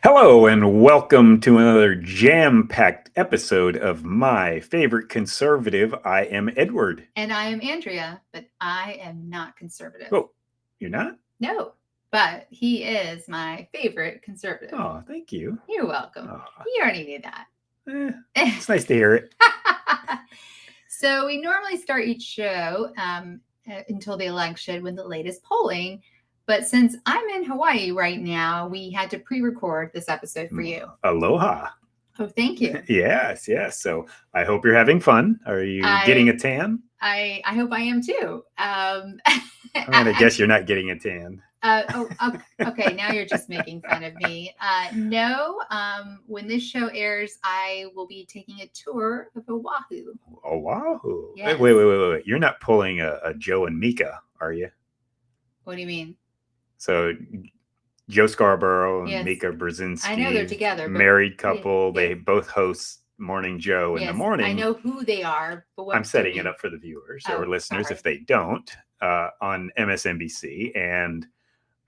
Hello, and welcome to another jam-packed episode of My Favorite Conservative. I am Edward. And I am Andrea, but I am not conservative. Oh, you're not? No, but he is my favorite conservative. Oh, thank you. You're welcome. Oh, You already knew that. it's nice to hear it. So we normally start each show until the election with the latest polling. But since I'm in Hawaii right now, we had to pre-record this episode for you. Aloha. Oh, thank you. Yes. So I hope you're having fun. Are you getting a tan? I hope I am too. I'm going to guess you're not getting a tan. Okay. Now you're just making fun of me. No, when this show airs, I will be taking a tour of Oahu. Oahu? Yes. Wait. You're not pulling a Joe and Mika, are you? What do you mean? So Joe Scarborough and Yes. Mika Brzezinski. I know they're together. Married couple. They both host Morning Joe in the morning. I know who they are. But I'm setting it up for the viewers or listeners if they don't on MSNBC. And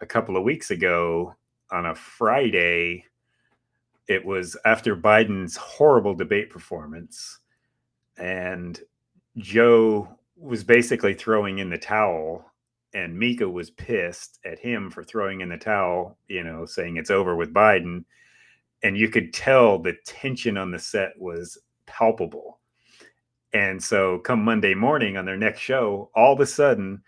a couple of weeks ago on a Friday, it was after Biden's horrible debate performance. And Joe was basically throwing in the towel. And Mika was pissed at him for throwing in the towel, saying it's over with Biden. And you could tell the tension on the set was palpable. And so come Monday morning on their next show, all of a sudden,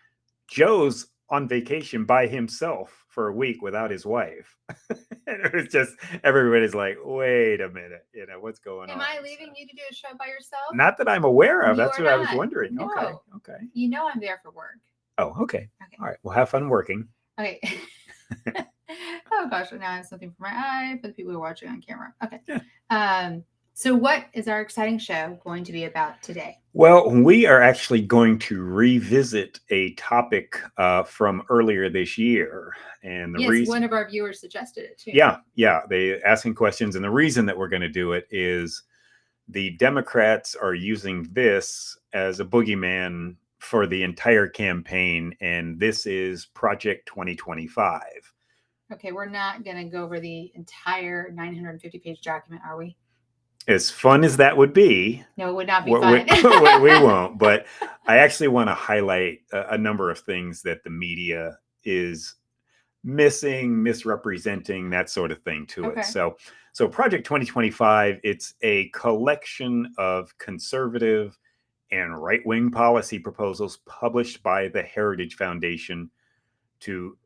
Joe's on vacation by himself for a week without his wife. And it was just, everybody's like, wait a minute, what's going on? Am I leaving you to do a show by yourself? Not that I'm aware of. You That's what I was wondering. No. Okay. You know I'm there for work. Oh, okay. All right. Well, have fun working. Okay. Oh gosh, now I have something for my eye for the people who are watching on camera. Okay. Yeah. So what is our exciting show going to be about today? Well, we are actually going to revisit a topic from earlier this year. And the reason, one of our viewers suggested it too. Yeah. They asking questions. And the reason that we're going to do it is the Democrats are using this as a boogeyman for the entire campaign, and this is Project 2025. Okay, we're not going to go over the entire 950-page document, are we? As fun as that would be. No, it would not be fun. We won't, but I actually want to highlight a number of things that the media is missing, misrepresenting, that sort of thing to it. So Project 2025, it's a collection of conservative and right-wing policy proposals published by the Heritage Foundation to,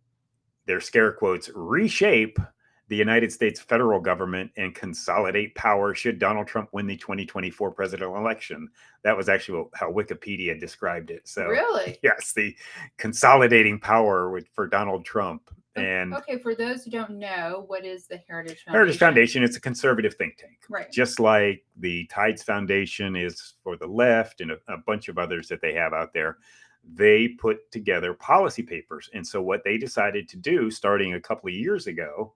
their scare quotes, reshape the United States federal government and consolidate power should Donald Trump win the 2024 presidential election. That was actually how Wikipedia described it. So, really? Yes, the consolidating power for Donald Trump. And okay, for those who don't know, what is the Heritage Foundation? Heritage Foundation, it's a conservative think tank. Right. Just like the Tides Foundation is for the left and a bunch of others that they have out there. They put together policy papers. And so what they decided to do starting a couple of years ago,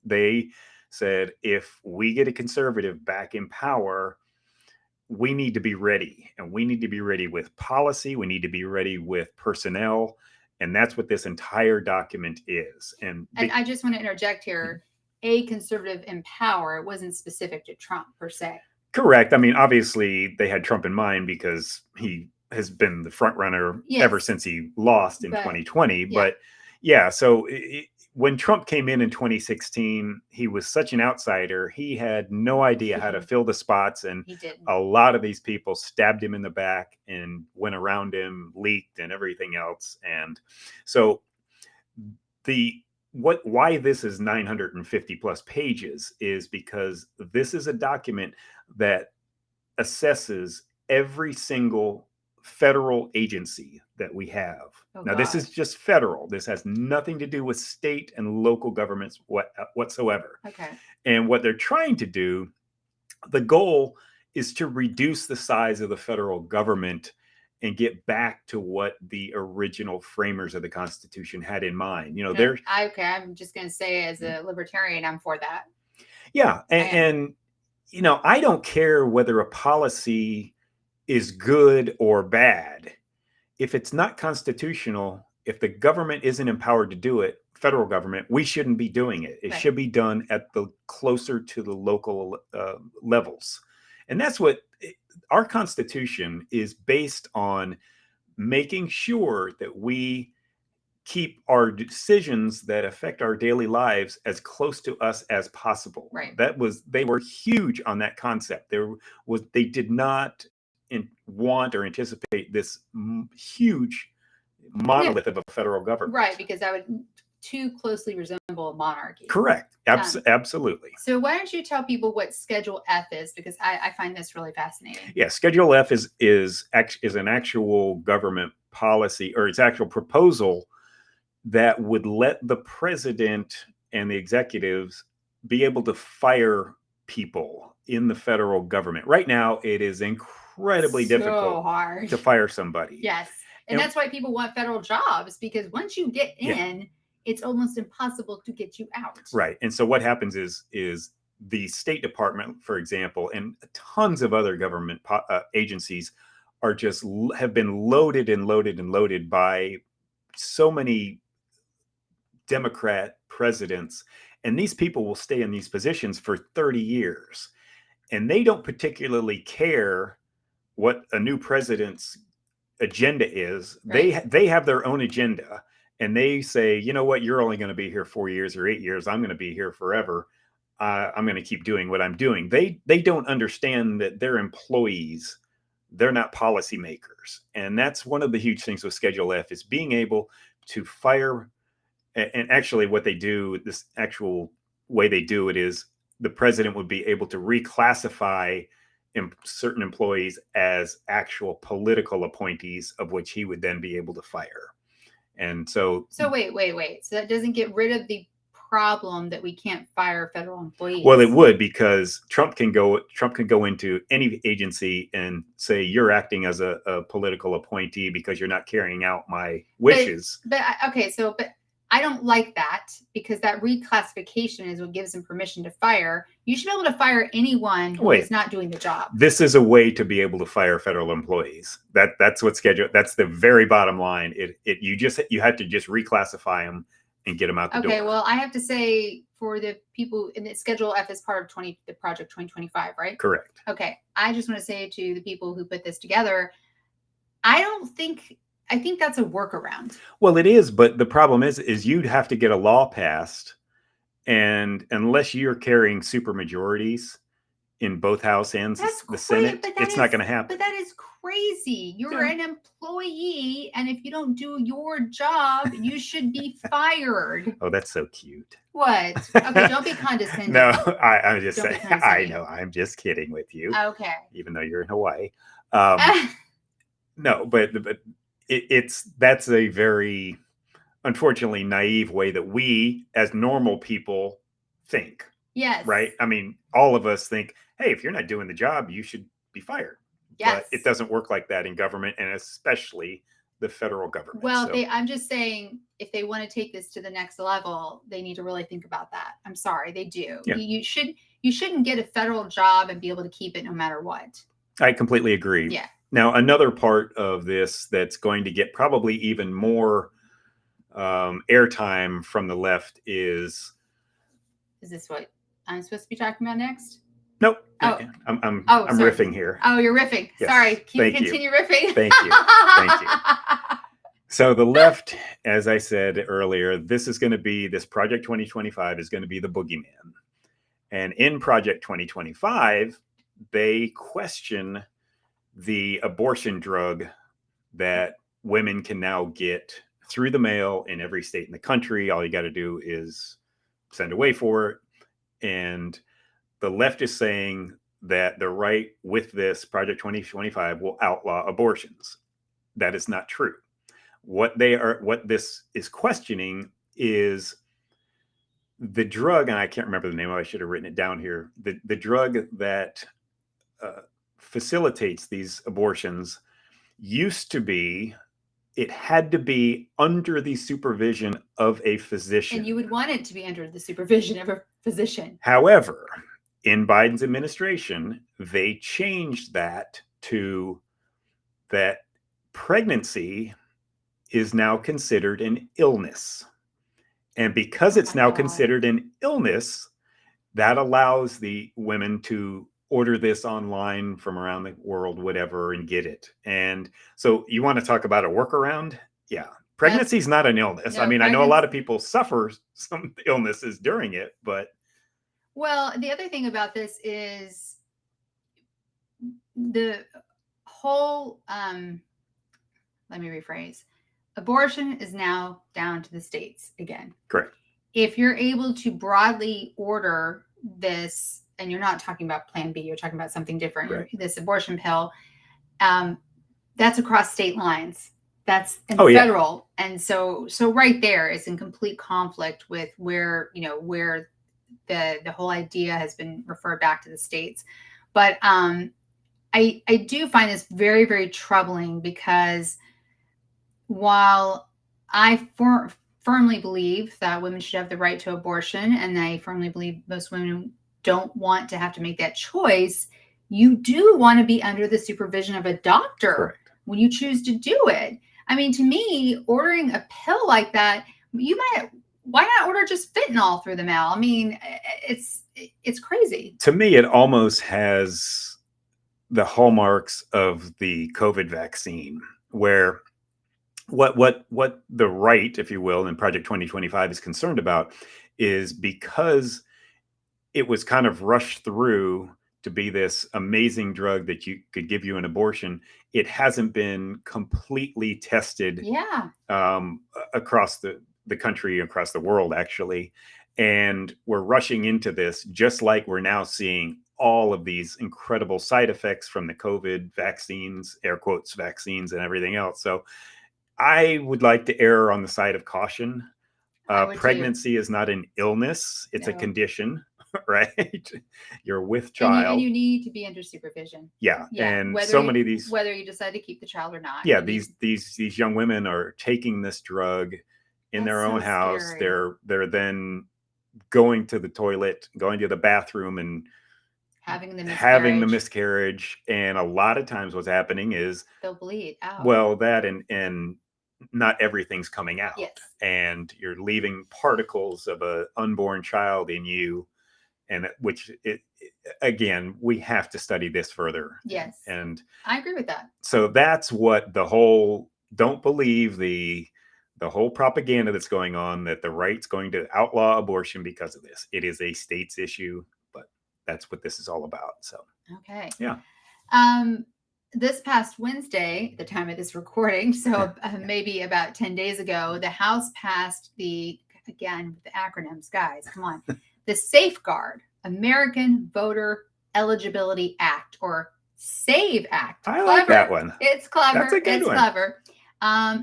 they said, if we get a conservative back in power, we need to be ready. And we need to be ready with policy. We need to be ready with personnel. And that's what this entire document is. And I just want to interject here. A conservative in power, it wasn't specific to Trump per se. Correct. I mean, obviously, they had Trump in mind because he has been the front runner ever since he lost in 2020. Yeah. But yeah, so when Trump came in 2016, he was such an outsider. He had no idea how to fill the spots. And a lot of these people stabbed him in the back and went around him, leaked and everything else. And so why this is 950 plus pages is because this is a document that assesses every single federal agency that we have. Now, this is just federal. This has nothing to do with state and local governments whatsoever. Okay. And what they're trying to do, the goal is to reduce the size of the federal government and get back to what the original framers of the Constitution had in mind. I'm just going to say, as a libertarian, I'm for that. Yeah. And I don't care whether a policy is good or bad. If it's not constitutional, if the government isn't empowered to do it, federal government, we shouldn't be doing it. It Right. should be done at the closer to the local levels. And that's what our Constitution is based on, making sure that we keep our decisions that affect our daily lives as close to us as possible. Right. They were huge on that concept. They did not want or anticipate this huge monolith of a federal government. Right, because that would too closely resemble a monarchy. Correct. Absolutely. So why don't you tell people what Schedule F is, because I find this really fascinating. Yeah, Schedule F is an actual government policy, or its actual proposal that would let the president and the executives be able to fire people in the federal government. Right now, it is incredibly difficult to fire somebody. Yes. And that's why people want federal jobs, because once you get in, it's almost impossible to get you out. Right. And so what happens is the State Department, for example, and tons of other government agencies are just have been loaded and loaded and loaded by so many Democrat presidents. And these people will stay in these positions for 30 years. And they don't particularly care what a new president's agenda is. Right. They have their own agenda. And they say, you know what, you're only going to be here 4 years or 8 years. I'm going to be here forever. I'm going to keep doing what I'm doing. They don't understand that they're employees. They're not policymakers. And that's one of the huge things with Schedule F, is being able to fire. And actually what they do, this actual way they do it, is the president would be able to reclassify certain employees as actual political appointees, of which he would then be able to fire. And so wait. So that doesn't get rid of the problem that we can't fire federal employees. Well, it would, because Trump can go into any agency and say, you're acting as a political appointee because you're not carrying out my wishes. But I don't like that, because that reclassification is what gives him permission to fire. You should be able to fire anyone who is not doing the job. This is a way to be able to fire federal employees. That's what that's the very bottom line. You had to just reclassify them and get them out the door. Okay, well, I have to say, for the people in the Schedule F is part of the Project 2025, right? Correct. Okay, I just want to say to the people who put this together, I think that's a workaround. Well, it is, but the problem is you'd have to get a law passed, and unless you're carrying super majorities in both House and the Senate, it's not going to happen. But that is crazy. You're an employee, and if you don't do your job, you should be fired. Oh, that's so cute. What? Okay, don't be condescending. No, I'm just saying. I know. I'm just kidding with you. Okay. Even though you're in Hawaii. No, but that's a very, unfortunately, naive way that we as normal people think. Yes. Right? I mean, all of us think, hey, if you're not doing the job, you should be fired. Yes. But it doesn't work like that in government, and especially the federal government. Well, I'm just saying, if they want to take this to the next level, they need to really think about that. I'm sorry, they do. Yeah. You shouldn't get a federal job and be able to keep it no matter what. I completely agree. Yeah. Now, another part of this that's going to get probably even more airtime from the left is this what I'm supposed to be talking about next? Nope. Oh. I'm riffing here. Oh, you're riffing. Yes. Sorry. Continue riffing. Thank you. Thank you. So the left, as I said earlier, this Project 2025 is going to be the boogeyman. And in Project 2025, they question the abortion drug that women can now get through the mail in every state in the country. All you got to do is send away for it. And the left is saying that the right with this Project 2025 will outlaw abortions. That is not true. What this is questioning is the drug, and I can't remember the name of it, I should have written it down here. The drug that facilitates these abortions it had to be under the supervision of a physician. And you would want it to be under the supervision of a physician. However, in Biden's administration, they changed that to that pregnancy is now considered an illness. And because it's now considered an illness, that allows the women to order this online from around the world, whatever, and get it. And so you want to talk about a workaround? Yeah. Pregnancy is not an illness. I mean, I know a lot of people suffer some illnesses during it, but. Well, the other thing about this is the whole, let me rephrase. Abortion is now down to the states again. Correct. If you're able to broadly order this, and you're not talking about Plan B, you're talking about something different, right. This abortion pill, that's across state lines. That's in federal. Yeah. And so right there is in complete conflict with where the whole idea has been referred back to the states. But I do find this very, very troubling, because while I firmly believe that women should have the right to abortion, and I firmly believe most women don't want to have to make that choice, you do want to be under the supervision of a doctor when you choose to do it. I mean, to me, ordering a pill like that, why not order just fentanyl through the mail? I mean, it's crazy. To me, it almost has the hallmarks of the COVID vaccine, where what the right, if you will, in Project 2025 is concerned about is, because it was kind of rushed through to be this amazing drug that you could give you an abortion, it hasn't been completely tested across the country, across the world, actually. And we're rushing into this, just like we're now seeing all of these incredible side effects from the COVID vaccines, air quotes, vaccines, and everything else. So I would like to err on the side of caution. Pregnancy is not an illness. It's a condition, right? You're with child. And you need to be under supervision. Yeah. And so many of these, whether you decide to keep the child or not. Yeah. These young women are taking this drug in their own house. Scary. They're then going to the toilet, going to the bathroom, and having the miscarriage. And a lot of times what's happening is they'll bleed out. Well, that and not everything's coming out. Yes. And you're leaving particles of an unborn child in you, and again, we have to study this further. Yes. And I agree with that. So that's what the whole, don't believe the whole propaganda that's going on, that the right's going to outlaw abortion because of this. It is a state's issue, but that's what this is all about. So, okay. Yeah. This past Wednesday, the time of this recording, so maybe about 10 days ago, the House passed the acronyms, guys, come on, the Safeguard American Voter Eligibility Act, or SAVE Act. I like that one. It's clever. That's a good one. Clever.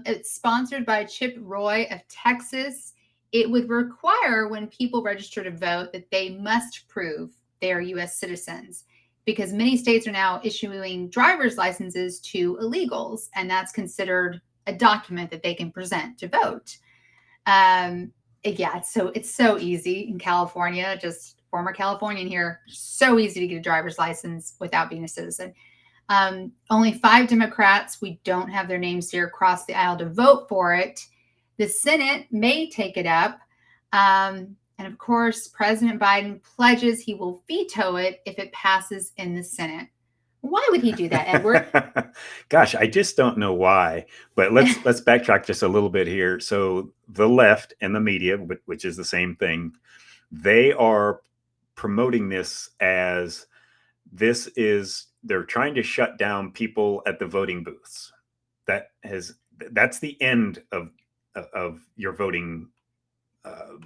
It's sponsored by Chip Roy of Texas. It would require, when people register to vote, that they must prove they are U.S. citizens, because many states are now issuing driver's licenses to illegals, and that's considered a document that they can present to vote. It's so easy in California, just former Californian here, so easy to get a driver's license without being a citizen. Only 5 Democrats, we don't have their names here, crossed the aisle to vote for it. The Senate may take it up. And of course, President Biden pledges he will veto it if it passes in the Senate. Why would he do that, Edward? Gosh, I just don't know why. But let's backtrack just a little bit here. So the left and the media, which is the same thing, they are promoting this as they're trying to shut down people at the voting booths. That's the end of your voting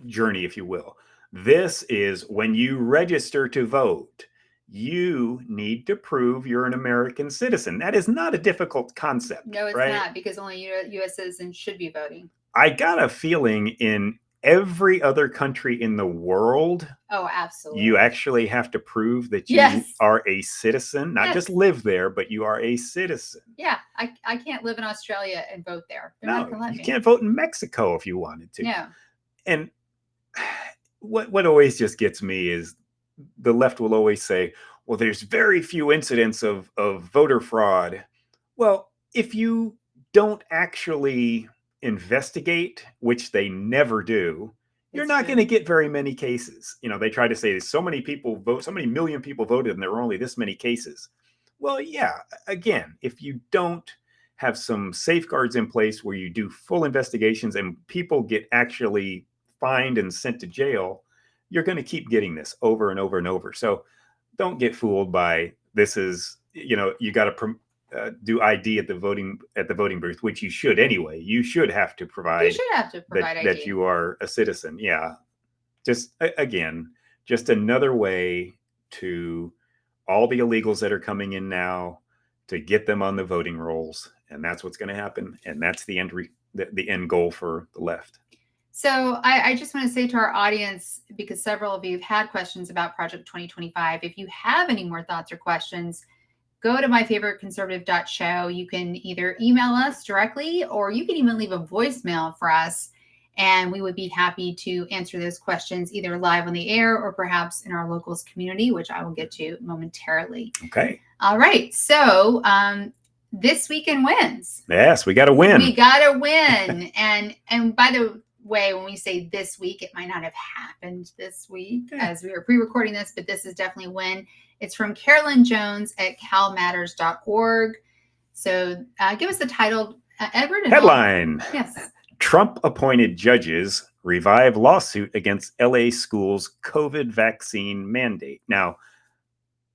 journey, if you will. This is when you register to vote, you need to prove you're an American citizen. That is not a difficult concept. No, it's not, because only U.S. citizens should be voting. I got a feeling in every other country in the world, oh, absolutely, you actually have to prove that you are a citizen, not just live there, but you are a citizen. Yeah, I can't live in Australia and vote there. They're not gonna let me. You can't vote in Mexico if you wanted to. No. And what always just gets me is the left will always say, well, there's very few incidents of voter fraud. Well, if you don't actually investigate, which they never do, you're It's not true. going to get very many cases. They try to say so many people vote, so many million people voted, and there were only this many cases. Well, yeah, again, if you don't have some safeguards in place where you do full investigations and people get actually fined and sent to jail, you're going to keep getting this over and over and over. So don't get fooled by this is, you got to do ID at the voting booth, which you should anyway. You should have to provide. You should have to provide ID. That you are a citizen. Yeah. Just again, just another way to all the illegals that are coming in now to get them on the voting rolls, and that's what's going to happen. And that's the end goal for the left. So I just want to say to our audience, because several of you have had questions about Project 2025, if you have any more thoughts or questions, go to myfavoriteconservative.show. You can either email us directly, or you can even leave a voicemail for us, and we would be happy to answer those questions either live on the air or perhaps in our locals community, which I will get to momentarily. Okay. All right. So this weekend wins. Yes, we got to win. We got to win. And by the way, when we say this week, it might not have happened this week as we are pre-recording this, but this is definitely a win. It's from Carolyn Jones at calmatters.org. So give us the title, Edward. Headline. Yes. Trump-appointed judges revive lawsuit against LA schools' COVID vaccine mandate. Now,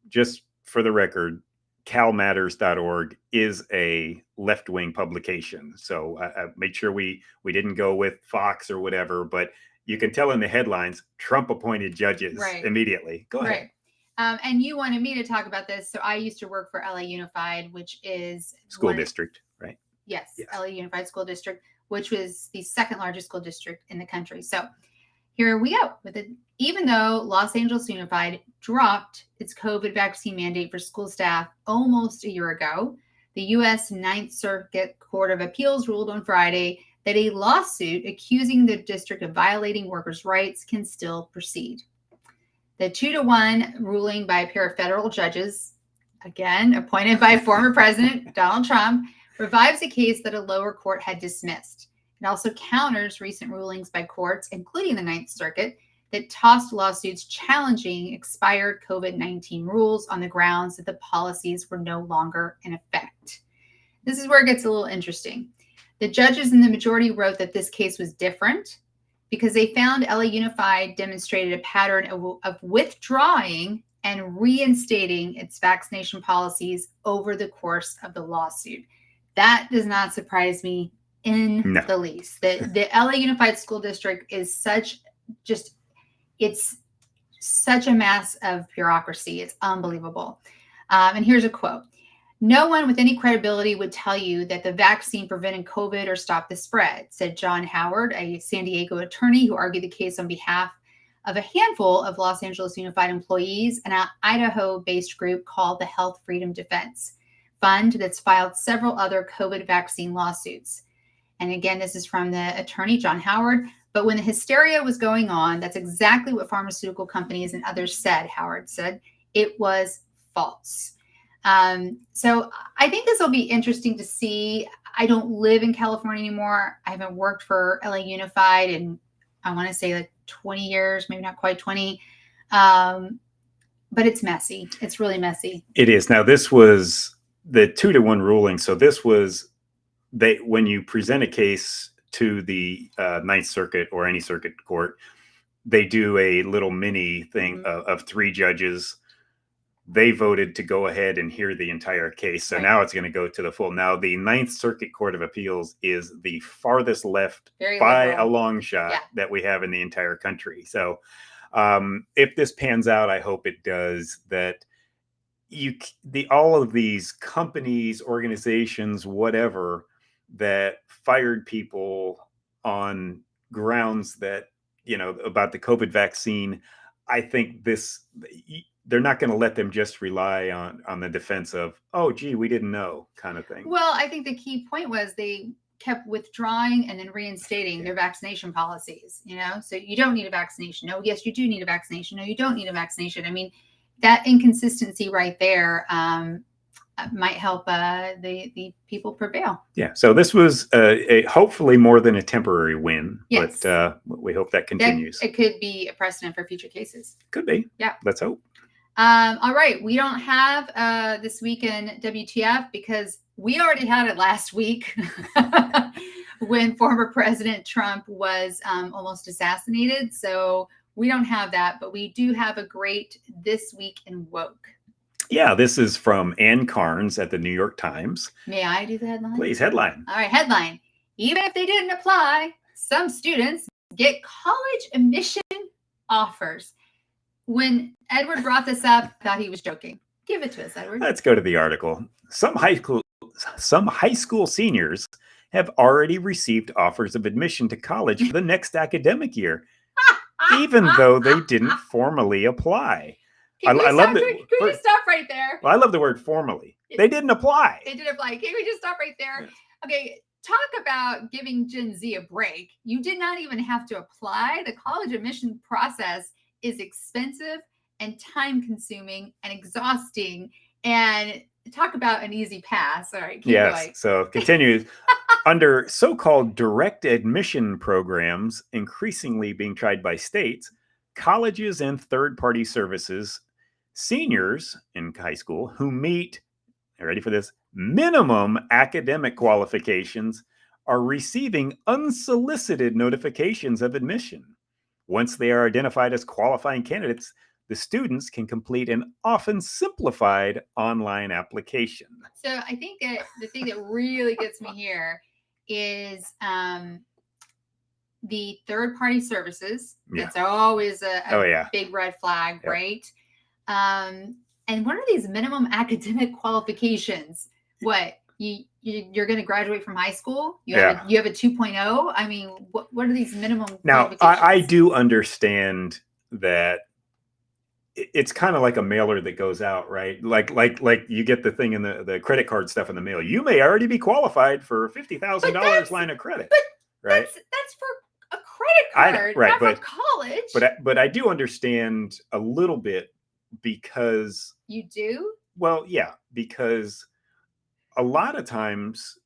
just for the record, calmatters.org is a left-wing publication. So I made sure we didn't go with Fox or whatever, but you can tell in the headlines, Trump-appointed judges immediately. Go ahead. Right. And you wanted me to talk about this. So I used to work for LA Unified, which is school district, right? Yes, LA Unified School District, which was the second largest school district in the country. So here we go with it. Even though Los Angeles Unified dropped its COVID vaccine mandate for school staff almost a year ago, the U.S. Ninth Circuit Court of Appeals ruled on Friday that a lawsuit accusing the district of violating workers' rights can still proceed. The 2-1 ruling by a pair of federal judges, again appointed by former President Donald Trump, revives a case that a lower court had dismissed. It also counters recent rulings by courts, including the Ninth Circuit, that tossed lawsuits challenging expired COVID-19 rules on the grounds that the policies were no longer in effect. This is where it gets a little interesting. The judges in the majority wrote that this case was different because they found LA Unified demonstrated a pattern of withdrawing and reinstating its vaccination policies over the course of the lawsuit. That does not surprise me in the least. The LA Unified School District is it's such a mass of bureaucracy. It's unbelievable. And here's a quote. "No one with any credibility would tell you that the vaccine prevented COVID or stopped the spread," said John Howard, a San Diego attorney who argued the case on behalf of a handful of Los Angeles Unified employees and an Idaho-based group called the Health Freedom Defense Fund that's filed several other COVID vaccine lawsuits. And again, this is from the attorney, John Howard. "But when the hysteria was going on, that's exactly what pharmaceutical companies and others said," Howard said. "It was false." So I think this will be interesting to see. I don't live in California anymore. I haven't worked for LA Unified in, I want to say, like 20 years, maybe not quite 20. But it's messy. It's really messy. It is. Now, this was the 2-1 ruling. So this was when you present a case to the Ninth Circuit or any circuit court, they do a little mini thing of 3 judges. They voted to go ahead and hear the entire case. So now it's going to go to the full. Now, the Ninth Circuit Court of Appeals is the farthest left by a long shot that we have in the entire country. So if this pans out, I hope it does, that all of these companies, organizations, whatever, that fired people on grounds that, about the COVID vaccine, I think they're not going to let them just rely on the defense of, oh, gee, we didn't know kind of thing. Well, I think the key point was they kept withdrawing and then reinstating their vaccination policies, so you don't need a vaccination. No, yes, you do need a vaccination. No, you don't need a vaccination. I mean, that inconsistency right there, might help the people prevail. Yeah. So this was hopefully more than a temporary win, yes. but we hope that continues. It could be a precedent for future cases. Could be. Yeah. Let's hope. All right. We don't have This Week in WTF because we already had it last week when former President Trump was almost assassinated. So we don't have that, but we do have a great This Week in Woke. Yeah, this is from Ann Carnes at the New York Times. May I do the headline? Please, headline. All right, headline. Even if they didn't apply, some students get college admission offers. When Edward brought this up, I thought he was joking. Give it to us, Edward. Let's go to the article. Some high school seniors have already received offers of admission to college for the next academic year, even though they didn't formally apply. Can we just stop right there? Well, I love the word formally. They didn't apply. They didn't apply. Can we just stop right there? Yes. Okay, talk about giving Gen Z a break. You did not even have to apply. The college admission process is expensive and time-consuming and exhausting. And talk about an easy pass. All right, keep going. So continues. Under so-called direct admission programs increasingly being tried by states, colleges and third-party services, seniors in high school who meet, ready for this, minimum academic qualifications are receiving unsolicited notifications of admission. Once they are identified as qualifying candidates, the students can complete an often simplified online application. So I think the thing that really gets me here is the third-party services. Yeah. That's always a big red flag, right? And what are these minimum academic qualifications? What you're going to graduate from high school? You have a 2.0? I mean, what are these minimum qualifications? Now, I do understand that it's kind of like a mailer that goes out, right? Like you get the thing in the credit card stuff in the mail. You may already be qualified for $50,000 line of credit, right? That's for a credit card, not for college. But I do understand a little bit because you do. Well, yeah, because a lot of times,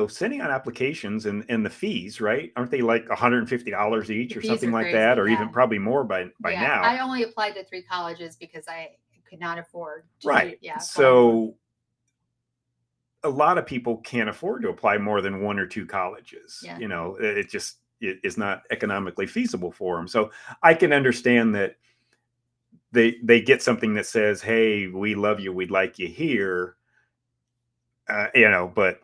sending out applications and the fees, right? Aren't they like $150 each or something like that, or even probably more by now? I only applied to 3 colleges because I could not afford to. Right. So a lot of people can't afford to apply more than 1 or 2 colleges. Yeah. It just is not economically feasible for them. So I can understand that they get something that says, "Hey, we love you. We'd like you here." But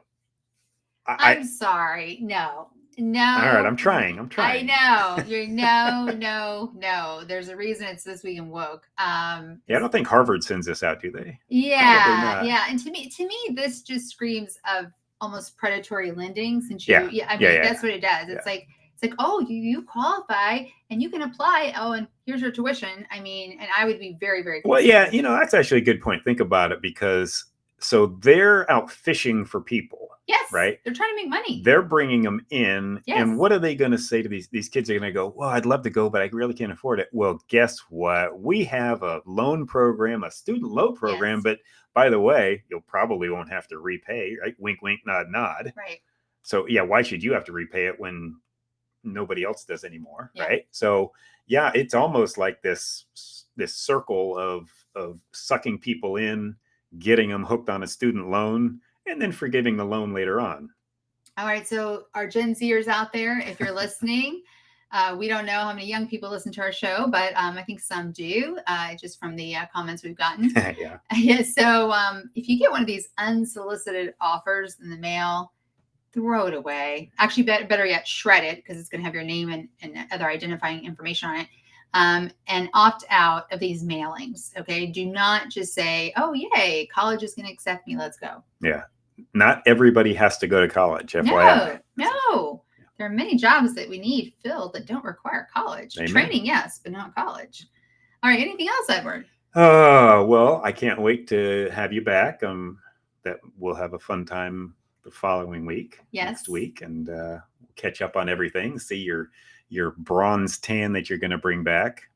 I'm sorry. No. All right, I'm trying. I know. No. There's a reason it's This Week in Woke. I don't think Harvard sends this out, do they? Yeah. And to me, this just screams of almost predatory lending. Since that's what it does. It's like, oh, you qualify and you can apply. Oh, and here's your tuition. I mean, and I would be very, very well. Yeah, that's actually a good point. Think about it, because so they're out fishing for people. Yes. Right. They're trying to make money. They're bringing them in. Yes. And what are they going to say to these kids? Are going to go, well, I'd love to go, but I really can't afford it. Well, guess what? We have a loan program, a student loan program. Yes. But by the way, you'll probably won't have to repay, right? Wink, wink, nod, nod. Right. So, why should you have to repay it when nobody else does anymore? Yeah. Right. So, it's almost like this circle of sucking people in, getting them hooked on a student loan, and then forgiving the loan later on. All right. So our Gen Zers out there, if you're listening, we don't know how many young people listen to our show, but I think some do, just from the comments we've gotten. Yeah. So if you get one of these unsolicited offers in the mail, throw it away. Actually, better yet, shred it, because it's going to have your name and other identifying information on it. And opt out of these mailings. Okay. Do not just say, oh, yay, college is going to accept me. Let's go. Yeah. Not everybody has to go to college. FYI. No. There are many jobs that we need filled that don't require college. Amen. Training, yes, but not college. All right. Anything else, Edward? Well, I can't wait to have you back. That we'll have a fun time the following week. Yes. Next week, and we'll catch up on everything. See your bronze tan that you're going to bring back.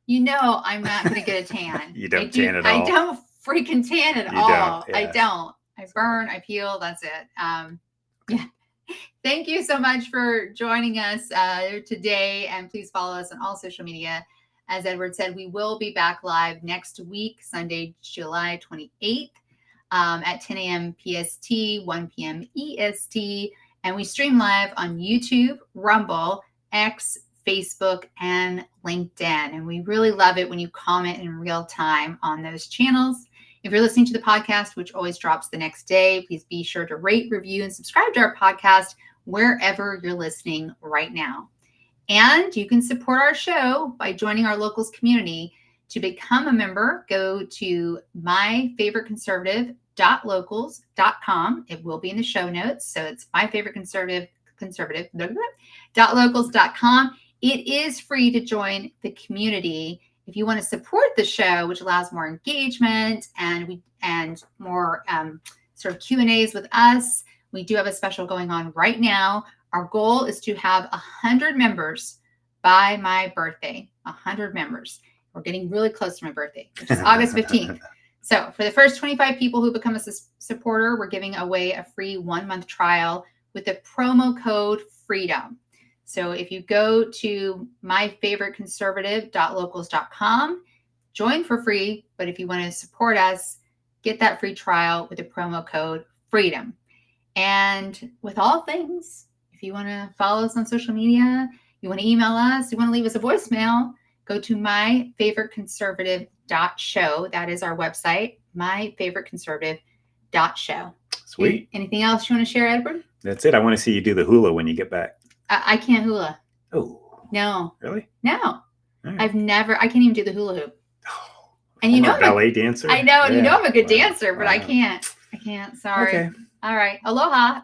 I'm not going to get a tan. You don't tan at all. I don't freaking tan at You all. don't, I yeah. don't. I burn, I peel, that's it. Yeah. Thank you so much for joining us today. And please follow us on all social media. As Edward said, we will be back live next week, Sunday, July 28th at 10 a.m. PST, 1 p.m. EST. And we stream live on YouTube, Rumble, X, Facebook, and LinkedIn. And we really love it when you comment in real time on those channels. If you're listening to the podcast, which always drops the next day, please be sure to rate, review, and subscribe to our podcast wherever you're listening right now. And you can support our show by joining our locals community. To become a member, go to myfavoriteconservative.locals.com. It will be in the show notes. So it's myfavoriteconservative.locals.com. It is free to join the community. If you want to support the show, which allows more engagement and more sort of Q&As with us, we do have a special going on right now. Our goal is to have 100 members by my birthday. 100 members. We're getting really close to my birthday, which is August 15th. So for the first 25 people who become a supporter, we're giving away a free 1-month trial with the promo code FREEDOM. So if you go to myfavoriteconservative.locals.com, join for free. But if you want to support us, get that free trial with the promo code FREEDOM. And with all things, if you want to follow us on social media, you want to email us, you want to leave us a voicemail, go to myfavoriteconservative.show. That is our website, myfavoriteconservative.show. Sweet. Anything else you want to share, Edward? That's it. I want to see you do the hula when you get back. I can't hula. Oh. No. Really? No. Right. I can't even do the hula hoop. Oh, and you know I'm a ballet dancer. I know, and yeah. you know I'm a good Wow. dancer, but Wow. I can't. Sorry. Okay. All right. Aloha.